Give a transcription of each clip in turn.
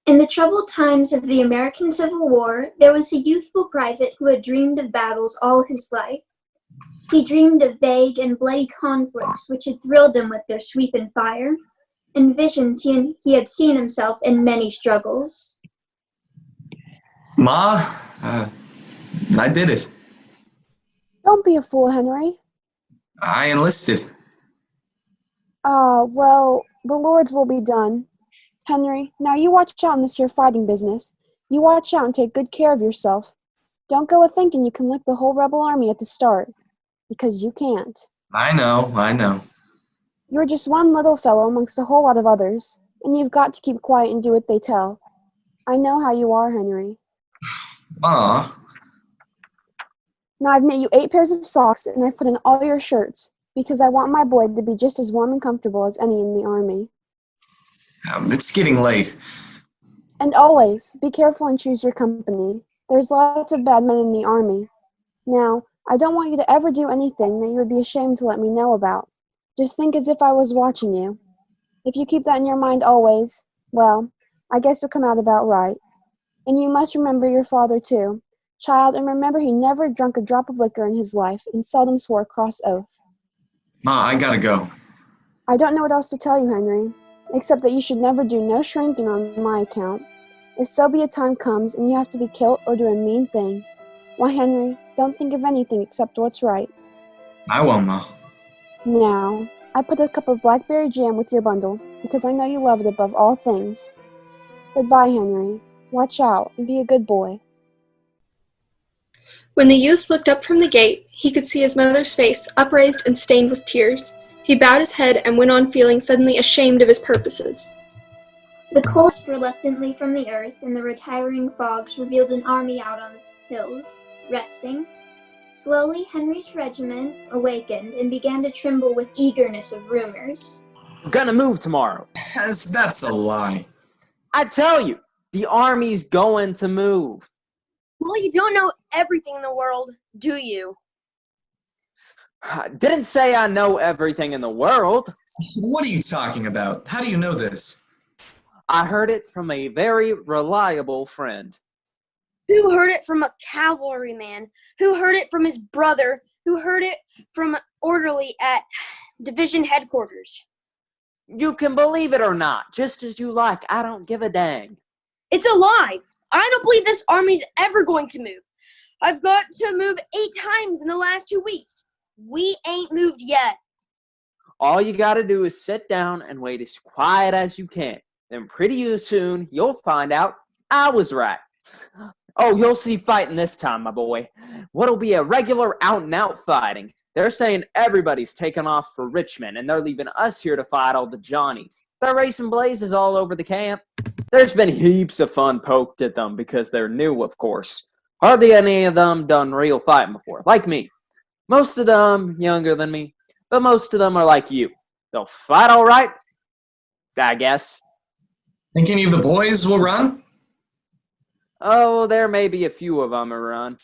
In the troubled times of the American Civil War, there was a youthful private who had dreamed of battles all his life. He dreamed of vague and bloody conflicts which had thrilled him with their sweep and fire. In visions, he had seen himself in many struggles. Ma, I did it. Don't be a fool, Henry. I enlisted. Well, the Lord's will be done. Henry, now you watch out in this here fighting business. You watch out and take good care of yourself. Don't go a-thinking you can lick the whole rebel army at the start, because you can't. I know. You're just one little fellow amongst a whole lot of others, and you've got to keep quiet and do what they tell. I know how you are, Henry. Ma. Now I've knit you 8 pairs of socks, and I've put in all your shirts, because I want my boy to be just as warm and comfortable as any in the army. It's getting late. And always, be careful and choose your company. There's lots of bad men in the army. Now, I don't want you to ever do anything that you would be ashamed to let me know about. Just think as if I was watching you. If you keep that in your mind always, well, I guess you'll come out about right. And you must remember your father too, child, and remember he never drank a drop of liquor in his life and seldom swore a cross oath. Ma, I gotta go. I don't know what else to tell you, Henry, except that you should never do no shrinking on my account. If so be a time comes and you have to be killed or do a mean thing, why, Henry, don't think of anything except what's right. I won't, Ma. Now, I put a cup of blackberry jam with your bundle, because I know you love it above all things. Goodbye, Henry. Watch out and be a good boy. When the youth looked up from the gate, he could see his mother's face, upraised and stained with tears. He bowed his head and went on feeling suddenly ashamed of his purposes. The coal rose reluctantly from the earth, and the retiring fogs revealed an army out on the hills, resting. Slowly, Henry's regiment awakened and began to tremble with eagerness of rumors. We're gonna move tomorrow. That's a lie. I tell you, the army's going to move. Well, you don't know everything in the world, do you? I didn't say I know everything in the world. What are you talking about? How do you know this? I heard it from a very reliable friend. Who heard it from a cavalryman? Who heard it from his brother? Who heard it from an orderly at division headquarters? You can believe it or not, just as you like. I don't give a dang. It's a lie. I don't believe this army's ever going to move. I've got to move 8 times in the last 2 weeks. We ain't moved yet. All you gotta do is sit down and wait as quiet as you can. Then pretty soon, you'll find out I was right. Oh, you'll see fighting this time, my boy. What'll be a regular out-and-out fighting. They're saying everybody's taking off for Richmond, and they're leaving us here to fight all the Johnnies. They're racing blazes all over the camp. There's been heaps of fun poked at them because they're new, of course. Hardly any of them done real fighting before, like me. Most of them younger than me, but most of them are like you. They'll fight all right, I guess. Think any of the boys will run? Oh, there may be a few of them who run.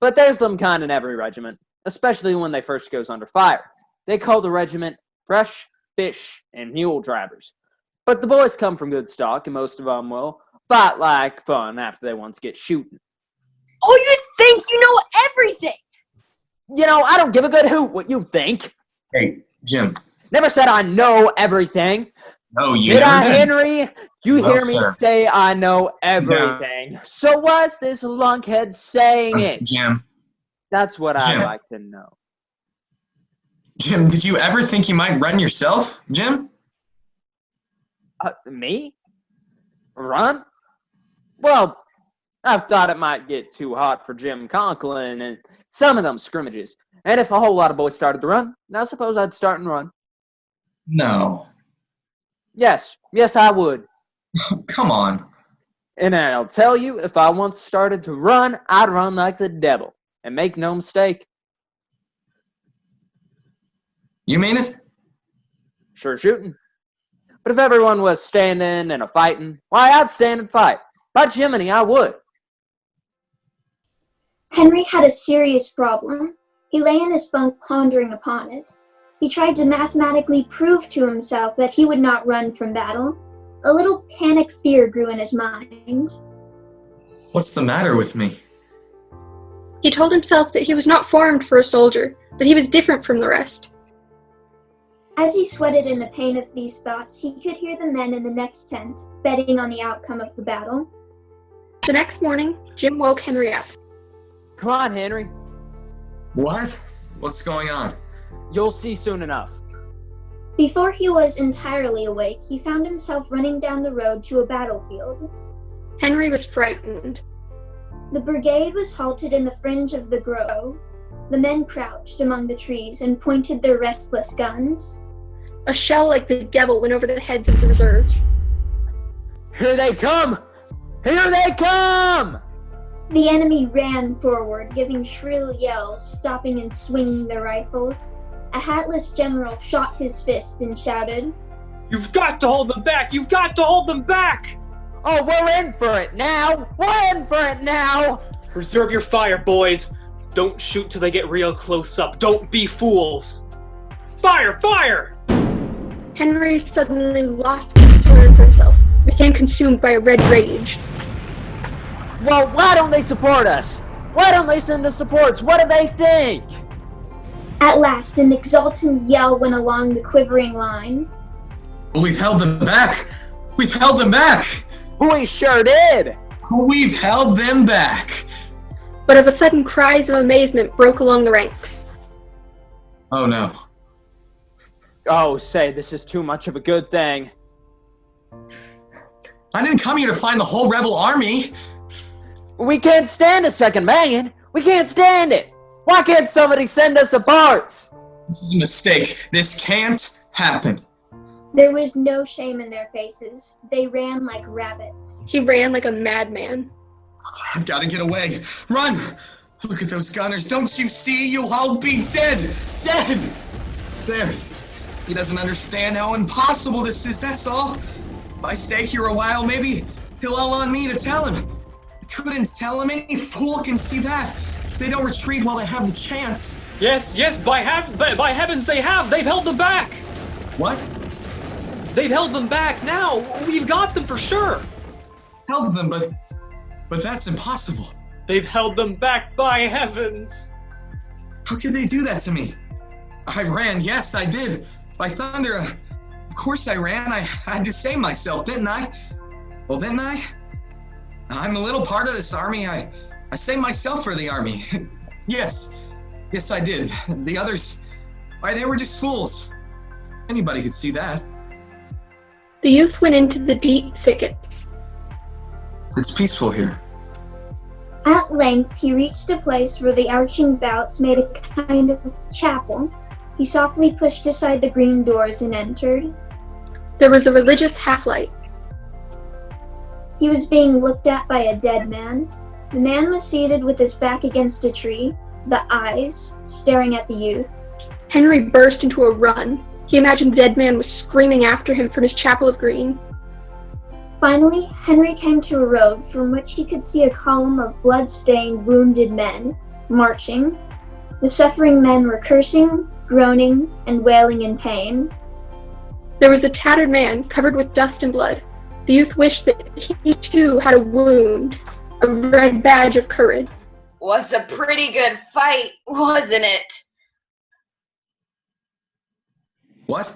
But there's them kind in every regiment, especially when they first goes under fire. They call the regiment fresh fish and mule drivers. But the boys come from good stock, and most of them will fight like fun after they once get shooting. Oh, you think you know everything! You know, I don't give a good hoot what you think. Hey, Jim. Never said I know everything. No, you Did never I, did. Henry? You No, hear me sir. say I know everything. So why's this lunkhead saying it? Jim. That's what Jim. I like to know. Jim, did you ever think you might run yourself, Jim? Me? Run? Well, I've thought it might get too hot for Jim Conklin and some of them scrimmages. And if a whole lot of boys started to run, I suppose I'd start and run. No. Yes, I would. Come on. And I'll tell you, if I once started to run, I'd run like the devil. And make no mistake, You mean it? sure shooting. But if everyone was standing and a-fighting, why, I'd stand and fight. By Jiminy, I would. Henry had a serious problem. He lay in his bunk pondering upon it. He tried to mathematically prove to himself that he would not run from battle. A little panic fear grew in his mind. What's the matter with me? He told himself that he was not formed for a soldier, that he was different from the rest. As he sweated in the pain of these thoughts, he could hear the men in the next tent betting on the outcome of the battle. The next morning, Jim woke Henry up. Come on, Henry. What? What's going on? You'll see soon enough. Before he was entirely awake, he found himself running down the road to a battlefield. Henry was frightened. The brigade was halted in the fringe of the grove. The men crouched among the trees and pointed their restless guns. A shell like the devil went over the heads of the reserves. Here they come! Here they come! The enemy ran forward, giving shrill yells, stopping and swinging their rifles. A hatless general shot his fist and shouted, You've got to hold them back! You've got to hold them back! Oh, we're in for it now! We're in for it now! Reserve your fire, boys! Don't shoot till they get real close up. Don't be fools! Fire! Fire! Henry suddenly lost concern for himself, became consumed by a red rage. Well, why don't they support us? Why don't they send us supports? What do they think? At last, an exultant yell went along the quivering line. We've held them back! We've held them back! We sure did! We've held them back! But of a sudden, cries of amazement broke along the ranks. Oh no. Oh, say, this is too much of a good thing. I didn't come here to find the whole rebel army! We can't stand a second banging! We can't stand it! Why can't somebody send us supports? This is a mistake. This can't happen. There was no shame in their faces. They ran like rabbits. He ran like a madman. I've got to get away. Run! Look at those gunners. Don't you see? You'll all be dead! Dead! There. He doesn't understand how impossible this is, that's all. If I stay here a while, maybe he'll all on me to tell him. I couldn't tell him. Any fool can see that. They don't retreat while they have the chance. Yes, by heavens they have! They've held them back! What? They've held them back now! We've got them for sure! Held them, but that's impossible. They've held them back, by heavens! How could they do that to me? I ran, yes, I did. By thunder, of course I ran. I had to save myself, didn't I? Well, didn't I? I'm a little part of this army. I saved myself for the army. Yes, I did. The others, why, they were just fools. Anybody could see that. The youth went into the deep thicket. It's peaceful here. At length, he reached a place where the arching boughs made a kind of chapel. He softly pushed aside the green doors and entered. There was a religious half-light. He was being looked at by a dead man. The man was seated with his back against a tree, the eyes staring at the youth. Henry burst into a run. He imagined the dead man was screaming after him from his chapel of green. Finally, Henry came to a road from which he could see a column of blood-stained, wounded men marching. The suffering men were cursing, groaning, and wailing in pain. There was a tattered man covered with dust and blood. The youth wished that he too had a wound, a red badge of courage. Was a pretty good fight, wasn't it? What?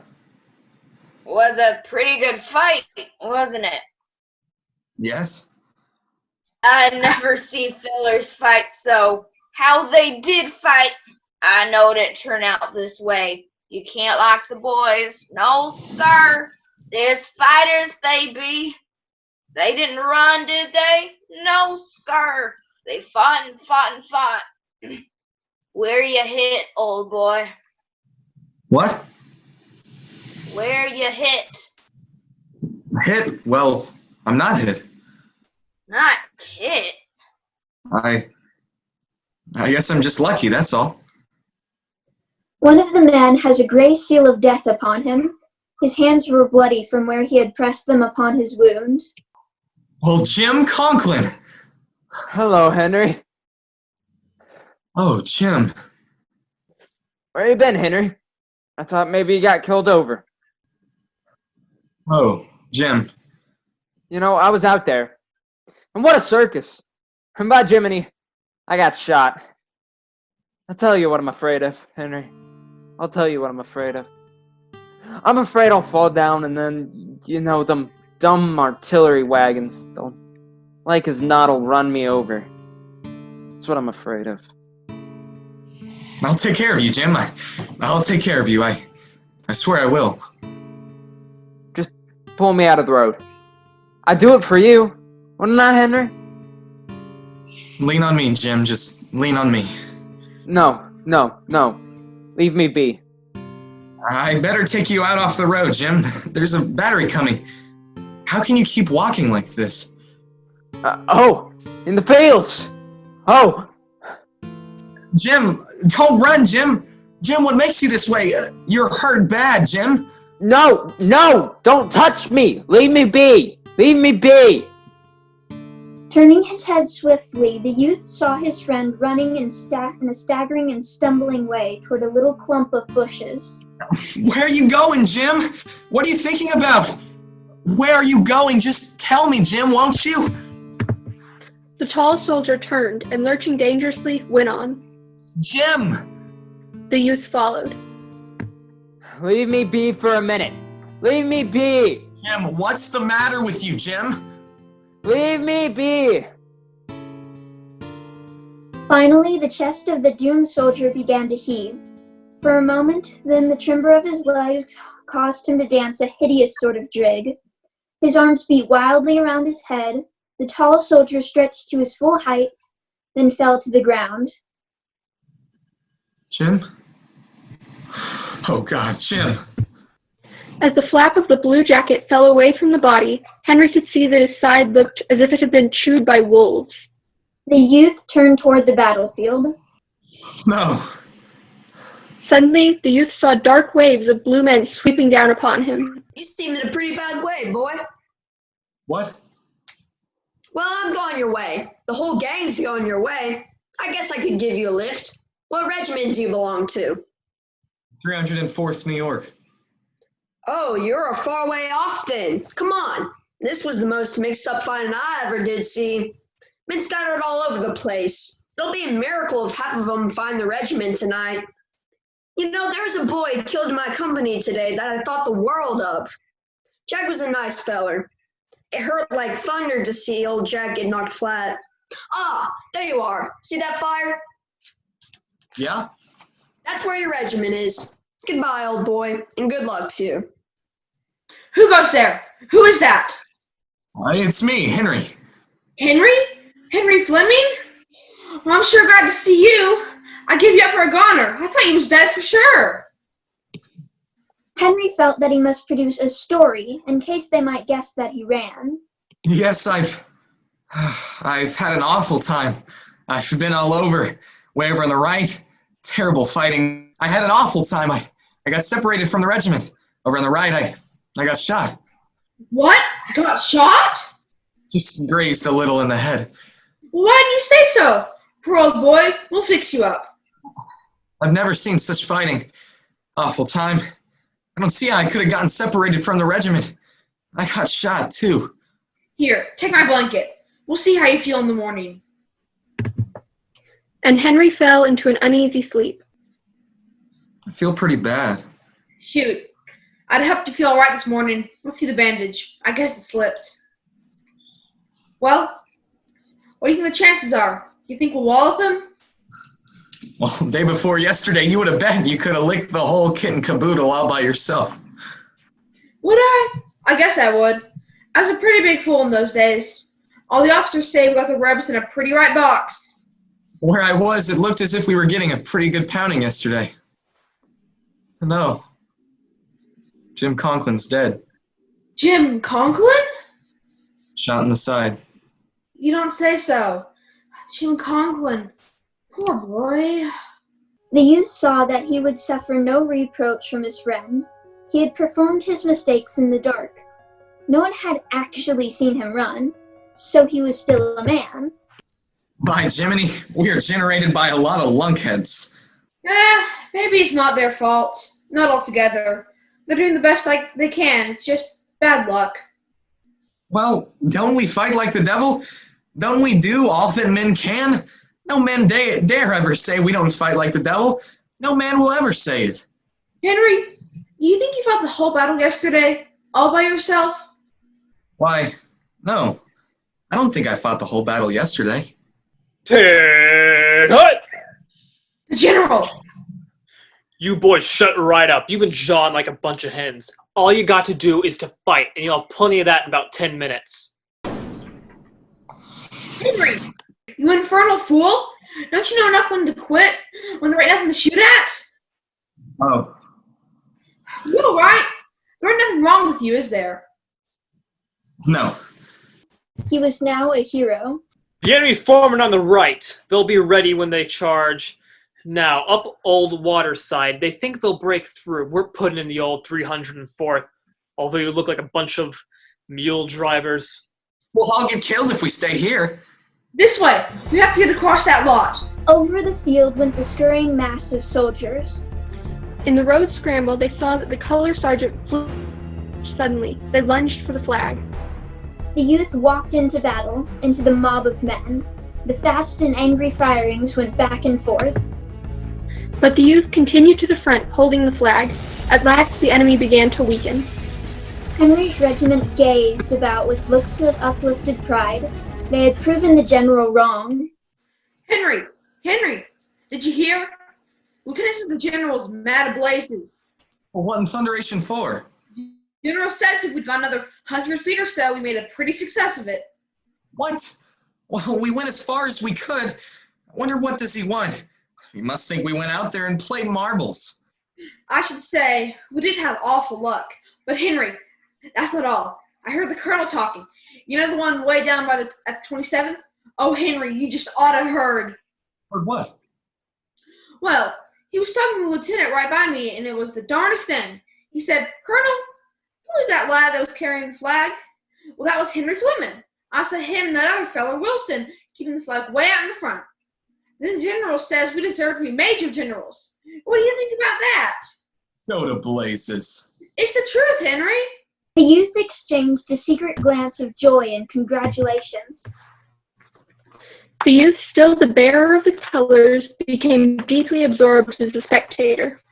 Was a pretty good fight, wasn't it? Yes? I never see fellers fight, so how they did fight, I knowed it turned out this way. You can't lock the boys. No, sir. There's fighters they be. They didn't run, did they? No, sir. They fought and fought and fought. Where you hit, old boy? What? Where you hit? Hit? Well, I'm not hit. Not hit? I guess I'm just lucky, that's all. One of the men has a gray seal of death upon him. His hands were bloody from where he had pressed them upon his wound. Well, Jim Conklin. Hello, Henry. Oh, Jim. Where you been, Henry? I thought maybe you got killed over. Oh, Jim. You know, I was out there. And what a circus. And by Jiminy, I got shot. I'll tell you what I'm afraid of, Henry. I'll tell you what I'm afraid of. I'm afraid I'll fall down and then, you know, them dumb artillery wagons, they'll, like as not, will run me over. That's what I'm afraid of. I'll take care of you, Jim. I'll take care of you. I swear I will. Just pull me out of the road. I'd do it for you. Wouldn't I, Henry? Lean on me, Jim. Just lean on me. No. Leave me be. I better take you out off the road, Jim. There's a battery coming. How can you keep walking like this? In the fields! Oh! Jim, don't run, Jim! Jim, what makes you this way? You're hurt bad, Jim. No! Don't touch me! Leave me be! Leave me be! Turning his head swiftly, the youth saw his friend running in a staggering and stumbling way toward a little clump of bushes. Where are you going, Jim? What are you thinking about? Where are you going? Just tell me, Jim, won't you? The tall soldier turned and, lurching dangerously, went on. Jim! The youth followed. Leave me be for a minute. Leave me be! Jim, what's the matter with you, Jim? Leave me be! Finally, the chest of the doomed soldier began to heave. For a moment, then the timber of his legs caused him to dance a hideous sort of jig. His arms beat wildly around his head. The tall soldier stretched to his full height, then fell to the ground. Jim? Oh, God, Jim. As the flap of the blue jacket fell away from the body, Henry could see that his side looked as if it had been chewed by wolves. The youth turned toward the battlefield. No. Suddenly, the youth saw dark waves of blue men sweeping down upon him. You seem in a pretty bad way, boy. What? Well, I'm going your way. The whole gang's going your way. I guess I could give you a lift. What regiment do you belong to? 304th New York. Oh, you're a far way off then. Come on. This was the most mixed up fighting I ever did see. Been scattered all over the place. It'll be a miracle if half of them find the regiment tonight. You know, there was a boy killed in my company today that I thought the world of. Jack was a nice feller. It hurt like thunder to see old Jack get knocked flat. Ah, there you are. See that fire? Yeah? That's where your regiment is. Goodbye, old boy, and good luck to you. Who goes there? Who is that? It's me, Henry. Henry? Henry Fleming? Well, I'm sure glad to see you. I gave you up for a goner. I thought you was dead for sure. Henry felt that he must produce a story in case they might guess that he ran. Yes, I've had an awful time. I've been all over. Way over on the right, terrible fighting. I had an awful time. I got separated from the regiment. Over on the right, I got shot. What? Got shot? Just grazed a little in the head. Why didn't you say so? Poor old boy. We'll fix you up. I've never seen such fighting. Awful time. I don't see how I could have gotten separated from the regiment. I got shot, too. Here, take my blanket. We'll see how you feel in the morning. And Henry fell into an uneasy sleep. I feel pretty bad. Shoot. I'd hope to feel all right this morning. Let's see the bandage. I guess it slipped. Well, what do you think the chances are? You think we'll wallop him? Well, the day before yesterday, you would have bet you could have licked the whole kit and caboodle all by yourself. Would I? I guess I would. I was a pretty big fool in those days. All the officers say we got the rebels in a pretty right box. Where I was, it looked as if we were getting a pretty good pounding yesterday. No. Jim Conklin's dead. Jim Conklin? Shot in the side. You don't say so. Jim Conklin. Poor boy. The youth saw that he would suffer no reproach from his friend. He had performed his mistakes in the dark. No one had actually seen him run, so he was still a man. By Jiminy, we are generated by a lot of lunkheads. Maybe it's not their fault. Not altogether. They're doing the best they can. It's just bad luck. Well, don't we fight like the devil? Don't we do all that men can? No man dare ever say we don't fight like the devil. No man will ever say it. Henry, you think you fought the whole battle yesterday? All by yourself? Why, no. I don't think I fought the whole battle yesterday. Ted Hut! The general! You boys shut right up. You've been jawing like a bunch of hens. All you got to do is to fight, and you'll have plenty of that in about 10 minutes. Henry! You infernal fool! Don't you know enough when to quit? When there ain't nothing to shoot at? Oh. You alright? There ain't nothing wrong with you, is there? No. He was now a hero. The enemy's forming on the right. They'll be ready when they charge. Now, up Old Waterside, they think they'll break through. We're putting in the old 304th, although you look like a bunch of mule drivers. We'll all get killed if we stay here. This way! We have to get across that lot. Over the field went the scurrying mass of soldiers. In the road scramble, they saw that the color sergeant flew suddenly. They lunged for the flag. The youth walked into battle, into the mob of men. The fast and angry firings went back and forth. But the youth continued to the front, holding the flag. At last, the enemy began to weaken. Henry's regiment gazed about with looks of uplifted pride. They had proven the general wrong. Henry! Did you hear? Lieutenant says the general's mad ablazes. Well, what in thunderation for? General says if we'd gone another 100 feet or so, we made a pretty success of it. What? Well, we went as far as we could. I wonder what does he want? He must think we went out there and played marbles. I should say, we did have awful luck. But Henry, that's not all. I heard the colonel talking. You know the one way down by at 27th? Oh, Henry, you just ought to have heard. Heard what? Well, he was talking to the lieutenant right by me, and it was the darndest thing. He said, Colonel, who is that lad that was carrying the flag? Well, that was Henry Fleming. I saw him and that other feller, Wilson, keeping the flag way out in the front. Then the general says we deserve to be major generals. What do you think about that? Go to blazes. It's the truth, Henry. The youth exchanged a secret glance of joy and congratulations. The youth, still the bearer of the colors, became deeply absorbed as a spectator.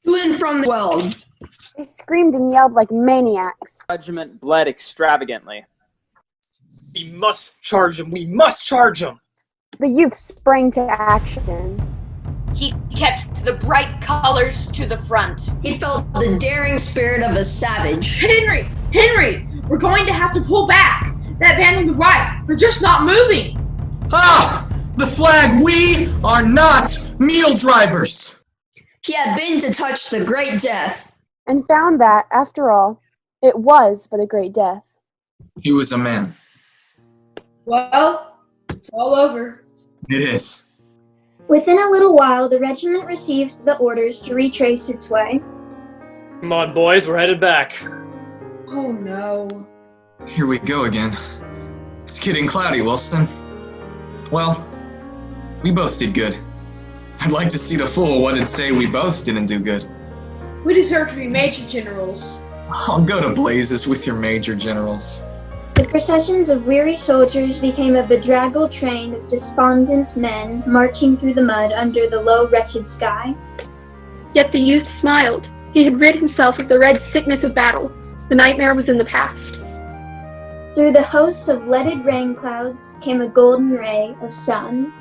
To and from the world. They screamed and yelled like maniacs. The regiment bled extravagantly. We must charge him. We must charge him. The youth sprang to action. He kept the bright colors to the front. He felt the daring spirit of a savage. Henry! We're going to have to pull back. That band on the right, they're just not moving. Ah! The flag! We are not mule drivers! He had been to touch the great death. And found that, after all, it was but a great death. He was a man. Well, it's all over. It is. Within a little while, the regiment received the orders to retrace its way. Come on, boys, we're headed back. Oh no. Here we go again. It's getting cloudy, Wilson. Well, we both did good. I'd like to see the fool what'd say we both didn't do good. We deserve to be major generals. I'll go to blazes with your major generals. The processions of weary soldiers became a bedraggled train of despondent men marching through the mud under the low, wretched sky. Yet the youth smiled. He had rid himself of the red sickness of battle. The nightmare was in the past. Through the hosts of leaded rain clouds came a golden ray of sun.